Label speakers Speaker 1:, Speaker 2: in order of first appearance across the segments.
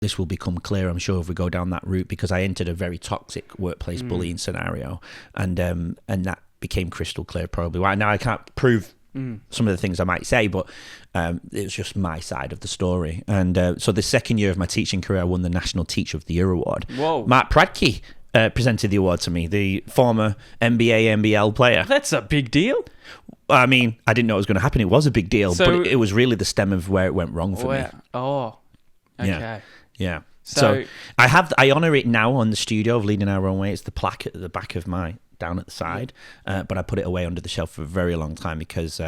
Speaker 1: this will become clear, I'm sure, if we go down that route, because I entered a very toxic workplace bullying scenario, and that became crystal clear probably. Right now I can't prove some of the things I might say, but it was just my side of the story. And so the second year of my teaching career, I won the National Teacher of the Year award.
Speaker 2: Whoa.
Speaker 1: Matt Pradke presented the award to me, the former NBA, NBL player.
Speaker 2: That's a big deal.
Speaker 1: I mean, I didn't know it was going to happen. It was a big deal,
Speaker 2: So,
Speaker 1: but it was really the stem of where it went wrong for me.
Speaker 2: Oh, okay.
Speaker 1: Yeah.
Speaker 2: So
Speaker 1: I honour it now on the studio of Leading Our Own Way. It's the plaque at the back of down at the side, but I put it away under the shelf for a very long time because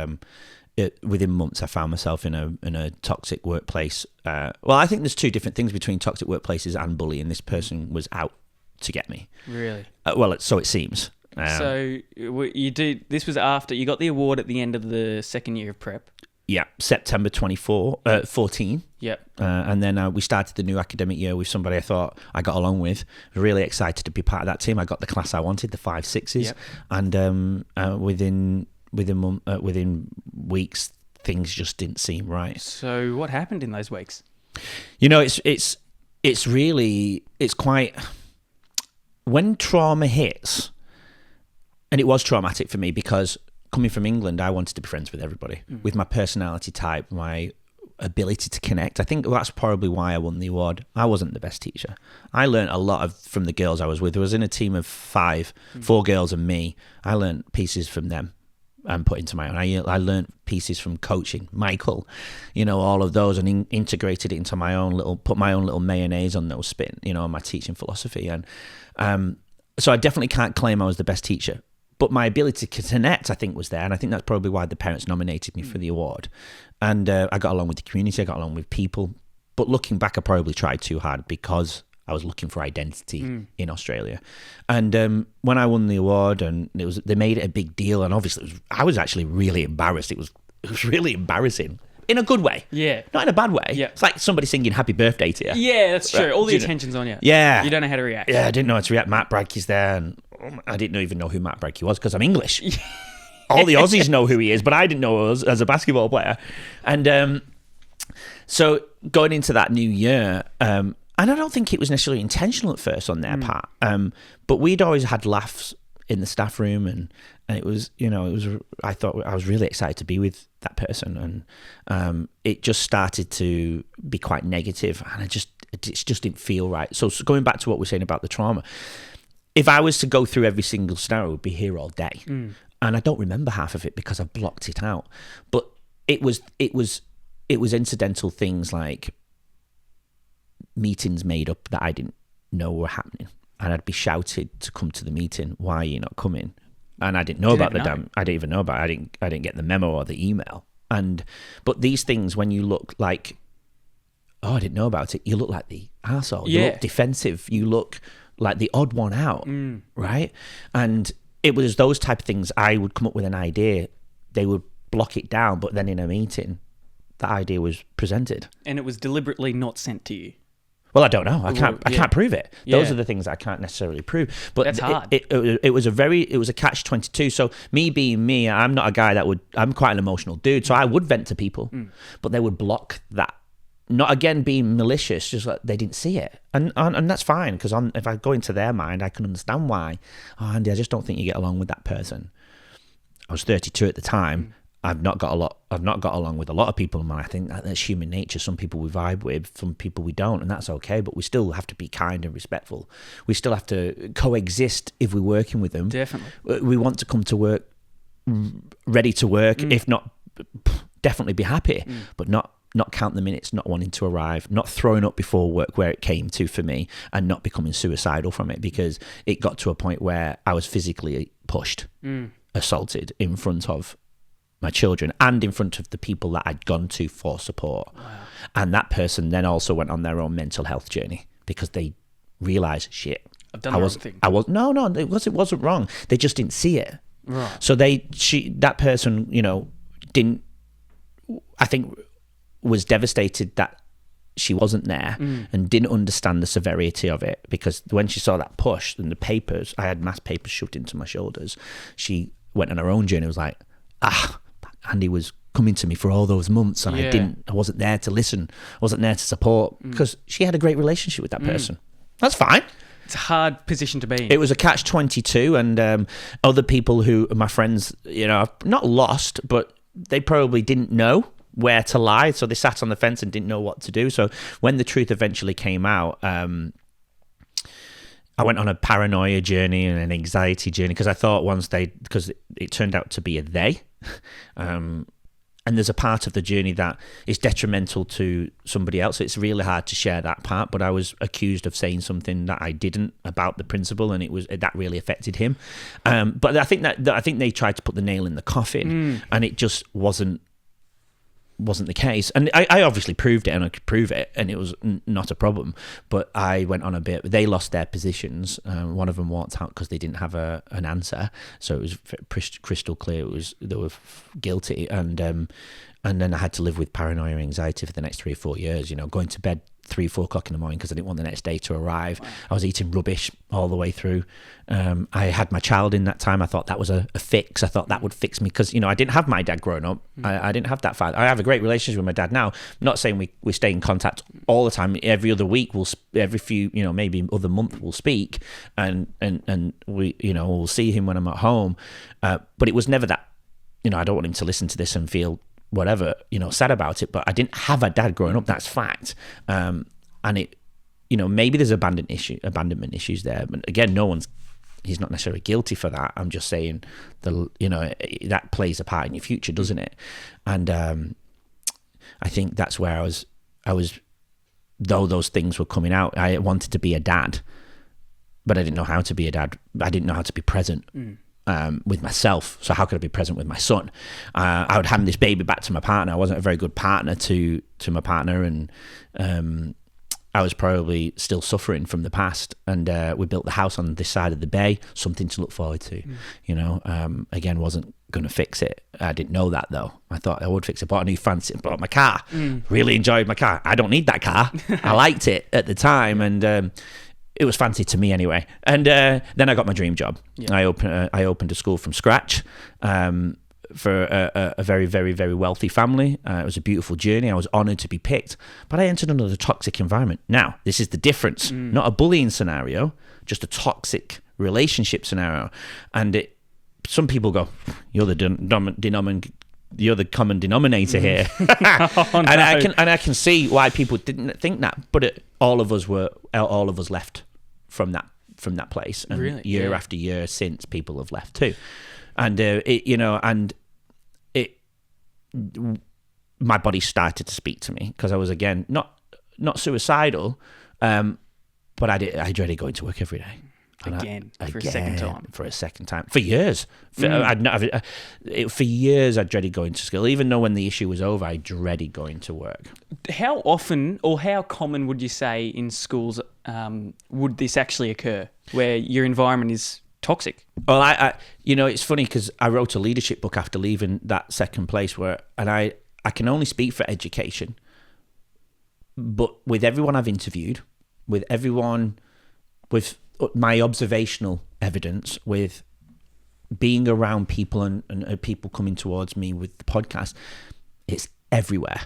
Speaker 1: within months I found myself in a toxic workplace. Well, I think there's two different things between toxic workplaces and bullying. This person was out to get me.
Speaker 2: Really?
Speaker 1: Well, so it seems.
Speaker 2: So you did. This was after you got the award at the end of the second year of prep.
Speaker 1: Yeah, September 14.
Speaker 2: Yep.
Speaker 1: And then we started the new academic year with somebody I thought I got along with. Really excited to be part of that team. I got the class I wanted, the 5/6s,
Speaker 2: Yep.
Speaker 1: and within weeks things just didn't seem right.
Speaker 2: So what happened in those weeks?
Speaker 1: You know, it's quite, when trauma hits, and it was traumatic for me because coming from England, I wanted to be friends with everybody. With my personality type, my ability to connect. I think that's probably why I won the award. I wasn't the best teacher. I learned a lot from the girls I was with. I was in a team of 4 girls and me. I learned pieces from them and put into my own. I learned pieces from coaching, Michael, all of those, and integrated it into my own put my own little mayonnaise on those spin, on my teaching philosophy. And so I definitely can't claim I was the best teacher. But my ability to connect, I think, was there. And I think that's probably why the parents nominated me for the award. And I got along with the community. I got along with people. But looking back, I probably tried too hard because I was looking for identity in Australia. And when I won the award, and they made it a big deal. And obviously, I was actually really embarrassed. It was really embarrassing. In a good way.
Speaker 2: Yeah.
Speaker 1: Not in a bad way.
Speaker 2: Yeah.
Speaker 1: It's like somebody singing happy birthday to you.
Speaker 2: Yeah, that's true.
Speaker 1: Right.
Speaker 2: All the attention's on you.
Speaker 1: Yeah.
Speaker 2: You don't know how to react.
Speaker 1: Yeah, I didn't know how to react. Matt Bradke's there, and I didn't even know who Matt Bradke was because I'm English. All the Aussies know who he is, but I didn't know as a basketball player. And so going into that new year, and I don't think it was necessarily intentional at first on their part, but we'd always had laughs in the staff room, and it was, I thought I was really excited to be with that person, and it just started to be quite negative, and it just didn't feel right. So going back to what we're saying about the trauma, if I was to go through every single scenario, I would be here all day, and I don't remember half of it because I blocked it out. But it was incidental things like meetings made up that I didn't know were happening. And I'd be shouted to come to the meeting. Why are you not coming? And I didn't know about I didn't even know about it. I didn't get the memo or the email. But these things, when you look like, I didn't know about it, you look like the arsehole. You look defensive. You look like the odd one out, right? And it was those type of things. I would come up with an idea. They would block it down. But then in a meeting, that idea was presented.
Speaker 2: And it was deliberately not sent to you.
Speaker 1: Well, I don't know. I can't prove it. Those
Speaker 2: Yeah.
Speaker 1: are the things I can't necessarily prove. But
Speaker 2: That's hard.
Speaker 1: It was a catch-22. So me being me, I'm not a guy I'm quite an emotional dude. So I would vent to people, but they would block that. Not again being malicious, just like they didn't see it, and that's fine because if I go into their mind, I can understand why. Oh, Andy, I just don't think you get along with that person. I was 32 at the time. I've not got along with a lot of people, and I think that's human nature. Some people we vibe with, some people we don't, and that's okay. But we still have to be kind and respectful. We still have to coexist if we're working with them.
Speaker 2: Definitely.
Speaker 1: We want to come to work ready to work. If not, definitely be happy, but not count the minutes, not wanting to arrive, not throwing up before work where it came to for me, and not becoming suicidal from it because it got to a point where I was physically pushed, assaulted in front of my children and in front of the people that I'd gone to for support. Wow. And that person then also went on their own mental health journey because they realised, shit,
Speaker 2: I've done the wrong thing.
Speaker 1: It wasn't wrong. They just didn't see it.
Speaker 2: Right.
Speaker 1: So that person, I think was devastated that she wasn't there and didn't understand the severity of it, because when she saw that push and the papers, I had mass papers shoved into my shoulders, she went on her own journey. It was like, Andy was coming to me for all those months, and I wasn't there to listen, wasn't there to support, because she had a great relationship with that person. That's fine.
Speaker 2: It's a hard position to be in.
Speaker 1: It was a catch-22, and other people who my friends, not lost, but they probably didn't know where to lie, so they sat on the fence and didn't know what to do. So when the truth eventually came out, I went on a paranoia journey and an anxiety journey, because I thought because it turned out to be a they. And there's a part of the journey that is detrimental to somebody else. It's really hard to share that part, but I was accused of saying something that I didn't about the principal, and that really affected him. But I think they tried to put the nail in the coffin, and it just wasn't the case. And I obviously proved it, and I could prove it, and it was not a problem. But I went on a bit. They lost their positions. One of them walked out because they didn't have an answer. So it was crystal clear. They were guilty, and then I had to live with paranoia and anxiety for the next 3 or 4 years. Going to bed 3, 4 o'clock in the morning because I didn't want the next day to arrive. Wow. I was eating rubbish all the way through. I had my child in that time. I thought that was a fix. I thought that would fix me because, I didn't have my dad growing up. I didn't have that father. I have a great relationship with my dad now. I'm not saying we stay in contact all the time. Every other week, every few, maybe other month we'll speak, and we, we'll see him when I'm at home. But it was never that, I don't want him to listen to this and feel whatever, sad about it, but I didn't have a dad growing up. That's fact. And it, maybe there's abandonment issues there, but again, he's not necessarily guilty for that. I'm just saying that plays a part in your future, doesn't it? And I think that's where I was, though those things were coming out, I wanted to be a dad, but I didn't know how to be a dad. I didn't know how to be present. With myself. So how could I be present with my son? I would hand this baby back to my partner. I wasn't a very good partner to my partner, and I was probably still suffering from the past. And we built the house on this side of the bay, something to look forward to. Again, wasn't going to fix it. I didn't know that though. I thought I would fix it. Bought a new fancy, bought my car. Really enjoyed my car. I don't need that car. I liked it at the time, and it was fancy to me anyway. And then I got my dream job. Yeah. I opened a school from scratch for a very, very, very wealthy family. It was a beautiful journey. I was honoured to be picked, but I entered another toxic environment. Now, this is the difference. Not a bullying scenario, just a toxic relationship scenario. And some people go, you're the common denominator here. Oh, no. And I can see why people didn't think that, but all of us left from that place, and
Speaker 2: really?
Speaker 1: year after year since, people have left too. And my body started to speak to me, because I was, again, not suicidal, but I dreaded going to work every day.
Speaker 2: Again, for a second time.
Speaker 1: For years. For years, I dreaded going to school. Even though when the issue was over, I dreaded going to work.
Speaker 2: How often or how common would you say in schools would this actually occur, where your environment is toxic?
Speaker 1: Well, I it's funny, because I wrote a leadership book after leaving that second place, and I can only speak for education, but with everyone I've interviewed, with my observational evidence, with being around people and people coming towards me with the podcast, it's everywhere.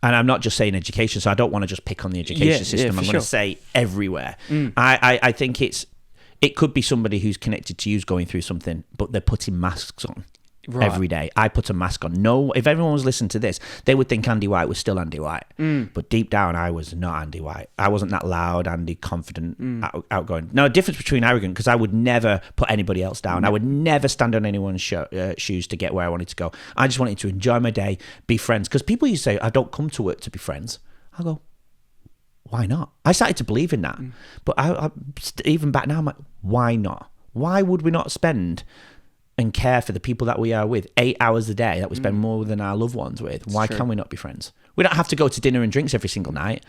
Speaker 1: And I'm not just saying education, so I don't want to just pick on the education system. I'm going to say everywhere. I think it could be somebody who's connected to you's going through something, but they're putting masks on. Right. Every day. I put a mask on. No, if everyone was listening to this, they would think Andy White was still Andy White. But deep down, I was not Andy White. I wasn't that loud, Andy, confident, outgoing. Now, a difference between arrogant, because I would never put anybody else down. I would never stand on anyone's shoes to get where I wanted to go. I just wanted to enjoy my day, be friends. Because people used to say, I don't come to work to be friends. I go, why not? I started to believe in that. But I even back now, I'm like, why not? Why would we not spend and care for the people that we are with 8 hours a day that we spend more than our loved ones with? Why can we not be friends? We don't have to go to dinner and drinks every single night.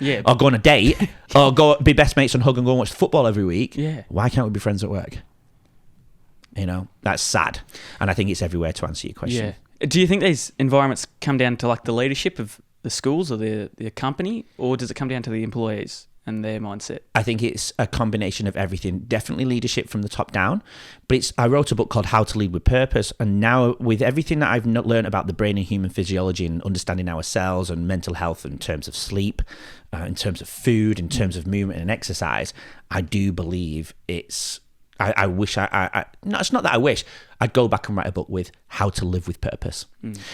Speaker 1: Yeah. Or go on a date, or go be best mates and hug and go and watch football every week. Yeah. Why can't we be friends at work? That's sad. And I think it's everywhere, to answer your question.
Speaker 2: Yeah. Do you think these environments come down to like the leadership of the schools or the company, or does it come down to the employees? and their mindset?
Speaker 1: I think it's a combination of everything. Definitely leadership from the top down. But I wrote a book called How to Lead with Purpose. And now with everything that I've learned about the brain and human physiology and understanding our cells and mental health in terms of sleep, in terms of food, in terms of movement and exercise, I do believe it's... I wish no, it's not that I wish. I'd go back and write a book with how to live with purpose.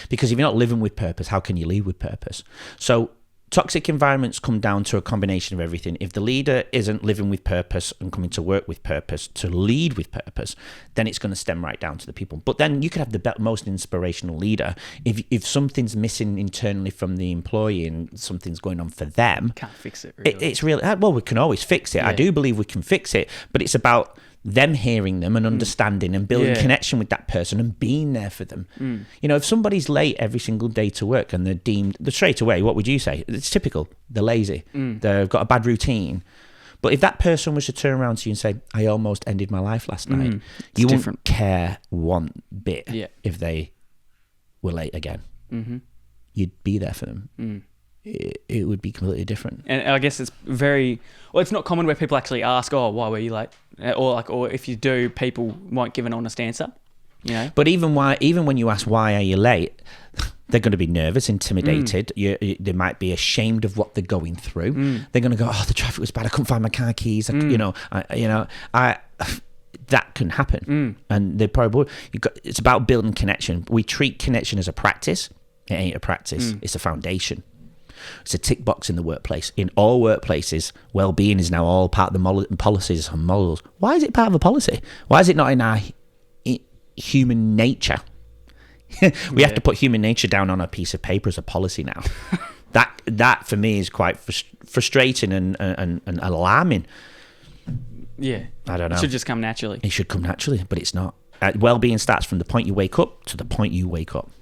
Speaker 1: Because if you're not living with purpose, how can you lead with purpose? So toxic environments come down to a combination of everything. If the leader isn't living with purpose and coming to work with purpose, to lead with purpose, then it's going to stem right down to the people. But then you could have the most inspirational leader. If something's missing internally from the employee and something's going on for them,
Speaker 2: Can't fix it, really.
Speaker 1: it's really, well, we can always fix it.
Speaker 2: Yeah.
Speaker 1: I do believe we can fix it, but it's about them hearing them and understanding and building connection with that person and being there for them. You know, if somebody's late every single day to work and they're straight away, what would you say? It's typical. They're lazy. They've got a bad routine. But if that person was to turn around to you and say, I almost ended my life last night, you wouldn't care one bit if they were late again. You'd be there for them. It would be completely different.
Speaker 2: And I guess it's it's not common where people actually ask, oh, why were you late? Or if you do, people won't give an honest answer, you know?
Speaker 1: But even when you ask, why are you late? They're going to be nervous, intimidated. They might be ashamed of what they're going through. They're going to go, oh, the traffic was bad. I couldn't find my car keys. That can happen. And they probably it's about building connection. We treat connection as a practice. It ain't a practice. It's a foundation. It's a tick box in the workplace. In all workplaces, well-being is now all part of the policies and models. Why is it part of a policy? Why is it not in our human nature? We have to put human nature down on a piece of paper as a policy now. That for me is quite frustrating and alarming.
Speaker 2: Yeah.
Speaker 1: I don't know.
Speaker 2: It should just come naturally.
Speaker 1: It should come naturally, but it's not. Well-being starts from the point you wake up to the point you wake up.